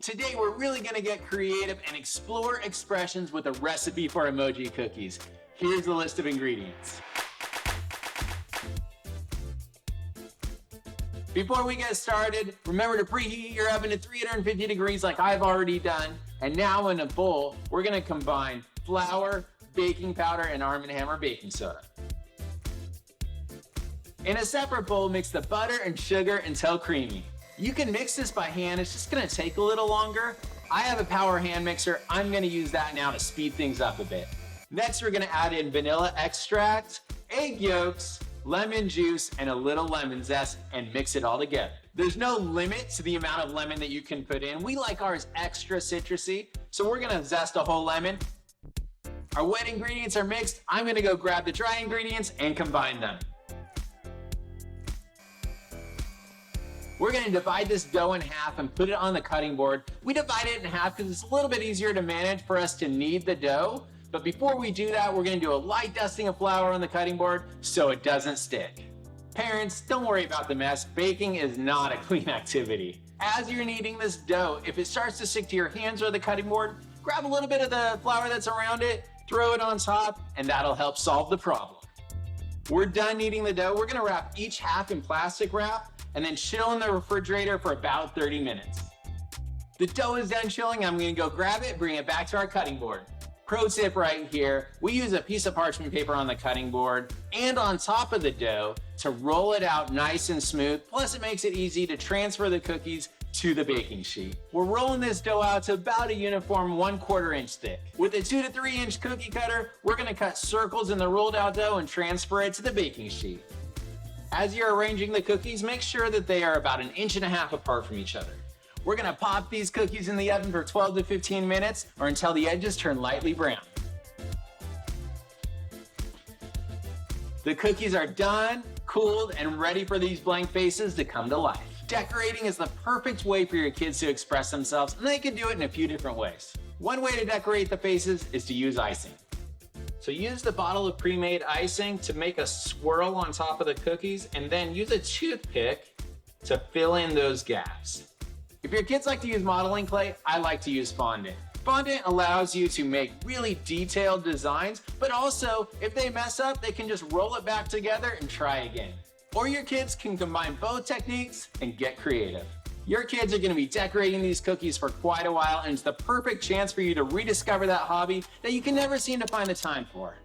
Today we're really gonna get creative and explore expressions with a recipe for emoji cookies. Here's the list of ingredients. Before we get started, remember to preheat your oven to 350 degrees like I've already done. And now in a bowl, we're gonna combine flour, baking powder, and Arm & Hammer baking soda. In a separate bowl, mix the butter and sugar until creamy. You can mix this by hand, it's just gonna take a little longer. I have a power hand mixer, I'm gonna use that now to speed things up a bit. Next, we're gonna add in vanilla extract, egg yolks, lemon juice, and a little lemon zest, and mix it all together. There's no limit to the amount of lemon that you can put in. We like ours extra citrusy, so we're gonna zest a whole lemon. Our wet ingredients are mixed. I'm gonna go grab the dry ingredients and combine them. We're gonna divide this dough in half and put it on the cutting board. We divide it in half because it's a little bit easier to manage for us to knead the dough. But before we do that, we're gonna do a light dusting of flour on the cutting board so it doesn't stick. Parents, don't worry about the mess. Baking is not a clean activity. As you're kneading this dough, if it starts to stick to your hands or the cutting board, grab a little bit of the flour that's around it, throw it on top, and that'll help solve the problem. We're done kneading the dough. We're gonna wrap each half in plastic wrap and then chill in the refrigerator for about 30 minutes. The dough is done chilling. I'm gonna go grab it, bring it back to our cutting board. Pro tip right here, we use a piece of parchment paper on the cutting board and on top of the dough to roll it out nice and smooth. Plus it makes it easy to transfer the cookies to the baking sheet. We're rolling this dough out to about a uniform 1/4 inch thick. With a 2 to 3 inch cookie cutter, we're gonna cut circles in the rolled out dough and transfer it to the baking sheet. As you're arranging the cookies, make sure that they are about 1.5 inches apart from each other. We're gonna pop these cookies in the oven for 12 to 15 minutes or until the edges turn lightly brown. The cookies are done, cooled, and ready for these blank faces to come to life. Decorating is the perfect way for your kids to express themselves, and they can do it in a few different ways. One way to decorate the faces is to use icing. So use the bottle of pre-made icing to make a swirl on top of the cookies, and then use a toothpick to fill in those gaps. If your kids like to use modeling clay, I like to use fondant. Fondant allows you to make really detailed designs, but also if they mess up, they can just roll it back together and try again. Or your kids can combine both techniques and get creative. Your kids are gonna be decorating these cookies for quite a while, and it's the perfect chance for you to rediscover that hobby that you can never seem to find the time for.